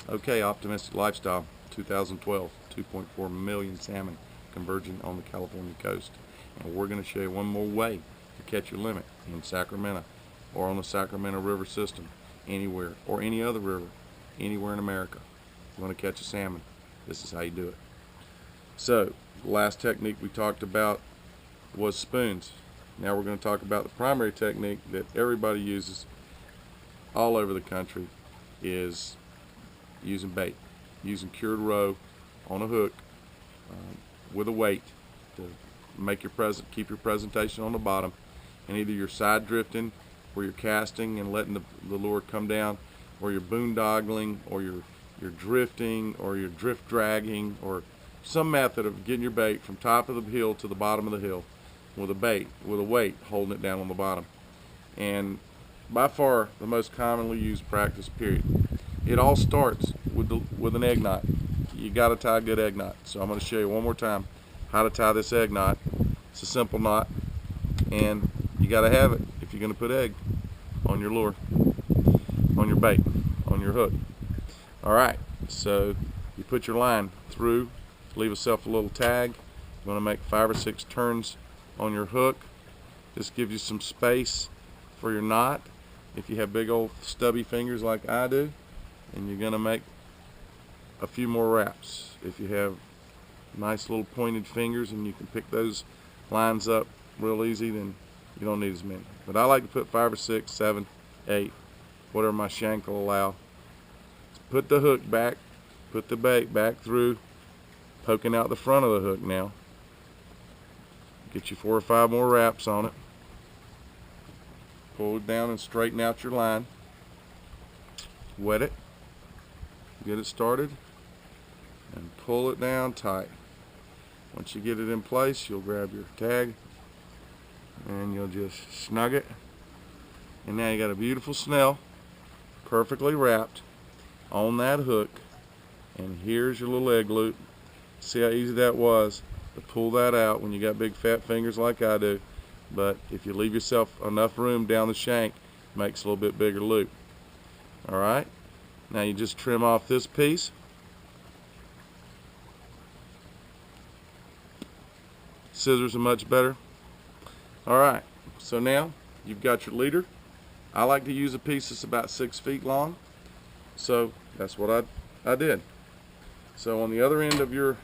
Okay, Optimistic Lifestyle, 2012, 2.4 million salmon converging on the California coast. And we're going to show you one more way to catch your limit in Sacramento or on the Sacramento River system, anywhere, or any other river, anywhere in America. If you want to catch a salmon, this is how you do it. So, the last technique we talked about was spoons. Now we're going to talk about the primary technique that everybody uses all over the country is using bait, using cured roe on a hook with a weight to keep your presentation on the bottom, and either you're side drifting where you're casting and letting the lure come down, or you're boondoggling, or you're drifting, or you're drift dragging, or some method of getting your bait from top of the hill to the bottom of the hill with a weight holding it down on the bottom. And by far the most commonly used practice, period. It all starts with an egg knot. You got to tie a good egg knot. So I'm going to show you one more time how to tie this egg knot. It's a simple knot, and you got to have it if you're going to put egg on your lure, on your bait, on your hook. All right, so you put your line through, leave yourself a little tag. You want to make 5 or 6 turns on your hook. This gives you some space for your knot if you have big old stubby fingers like I do, and you're going to make a few more wraps. If you have nice little pointed fingers and you can pick those lines up real easy, then you don't need as many. But I like to put 5 or 6, 7, 8, whatever my shank will allow. Put the hook back, put the bait back through, poking out the front of the hook now. Get you 4 or 5 more wraps on it. Pull it down and straighten out your line. Wet it. Get it started and pull it down tight. Once you get it in place, you'll grab your tag and you'll just snug it. And now you got a beautiful snell, perfectly wrapped on that hook. And here's your little egg loop. See how easy that was to pull that out when you got big fat fingers like I do. But if you leave yourself enough room down the shank, it makes a little bit bigger loop. Alright, now you just trim off this piece. Scissors are much better. Alright, so now you've got your leader. I like to use a piece that's about 6 feet long, so that's what I did. So on the other end of your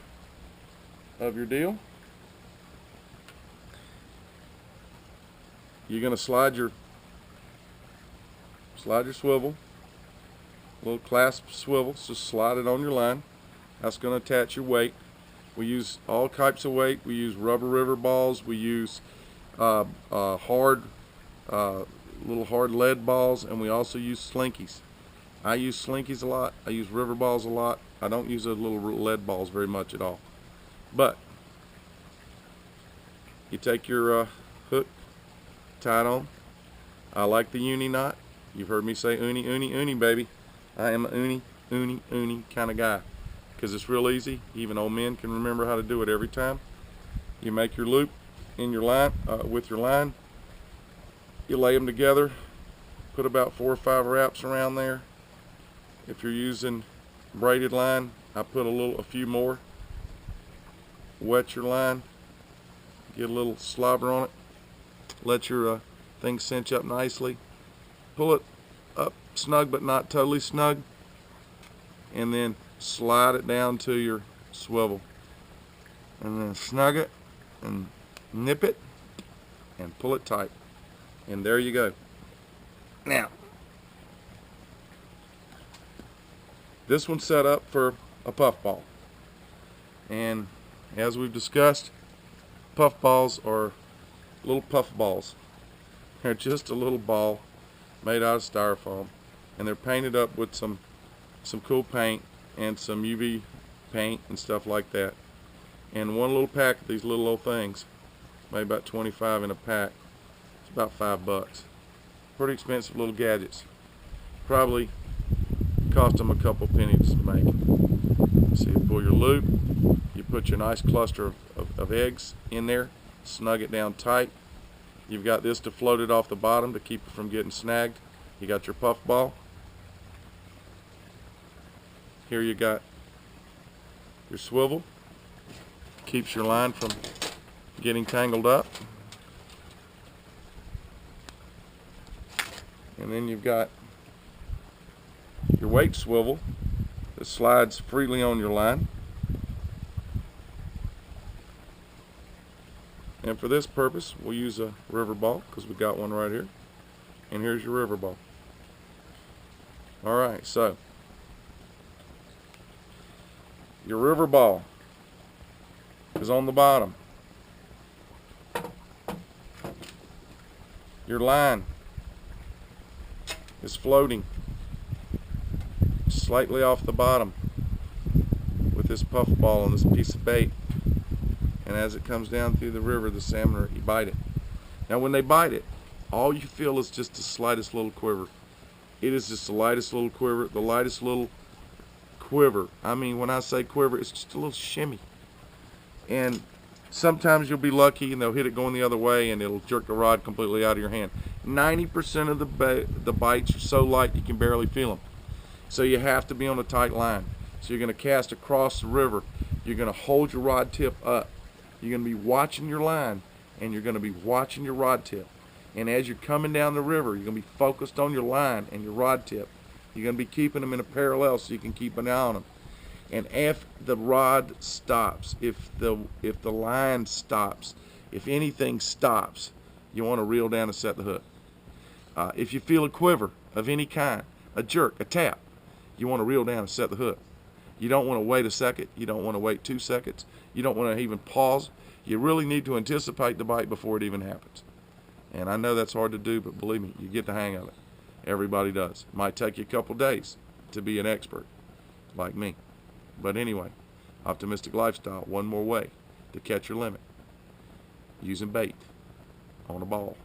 deal, you're going to slide your swivel, little clasp swivel, just slide it on your line. That's going to attach your weight. We use all types of weight. We use rubber river balls. We use little hard lead balls, and we also use slinkies. I use slinkies a lot. I use river balls a lot. I don't use the little lead balls very much at all. But you take your hook, tie it on. I like the uni knot. You've heard me say uni, uni, uni, baby. I am a uni, uni, uni kind of guy because it's real easy. Even old men can remember how to do it every time. You make your loop in your line with your line. You lay them together. Put about 4 or 5 wraps around there. If you're using braided line, I put a few more. Wet your line. Get a little slobber on it. Let your thing cinch up nicely. Pull it up snug but not totally snug, and then slide it down to your swivel, and then snug it and nip it and pull it tight, and there you go. Now this one's set up for a puffball, and as we've discussed, puffballs are little puff balls. They're just a little ball made out of styrofoam, and they're painted up with some cool paint and some UV paint and stuff like that. And one little pack of these little old things, maybe about 25 in a pack, it's about $5. Pretty expensive little gadgets. Probably cost them a couple pennies to make. So you pull your loop, you put your nice cluster of eggs in there, snug it down tight. You've got this to float it off the bottom to keep it from getting snagged. You got your puff ball. Here you got your swivel, keeps your line from getting tangled up. And then you've got your weight swivel that slides freely on your line. And for this purpose, we'll use a river ball because we got one right here. And here's your river ball. Alright, so your river ball is on the bottom. Your line is floating slightly off the bottom with this puff ball and this piece of bait. And as it comes down through the river, the salmon bite it. Now when they bite it, all you feel is just the slightest little quiver. It is just the lightest little quiver, the lightest little quiver. I mean, when I say quiver, it's just a little shimmy. And sometimes you'll be lucky and they'll hit it going the other way and it'll jerk the rod completely out of your hand. 90% of the bites are so light you can barely feel them. So you have to be on a tight line. So you're going to cast across the river. You're going to hold your rod tip up. You're going to be watching your line and you're going to be watching your rod tip. And as you're coming down the river, you're going to be focused on your line and your rod tip. You're going to be keeping them in a parallel so you can keep an eye on them. And if the rod stops, if the line stops, if anything stops, you want to reel down and set the hook. If you feel a quiver of any kind, a jerk, a tap, you want to reel down and set the hook. You don't want to wait a second. You don't want to wait 2 seconds. You don't want to even pause. You really need to anticipate the bite before it even happens. And I know that's hard to do, but believe me, you get the hang of it. Everybody does. It might take you a couple days to be an expert, like me. But anyway, optimistic lifestyle, one more way to catch your limit. Using bait on a ball,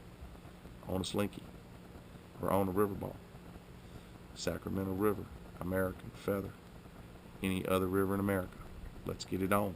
on a slinky, or on a river ball. Sacramento River, American Feather, any other river in America. Let's get it on.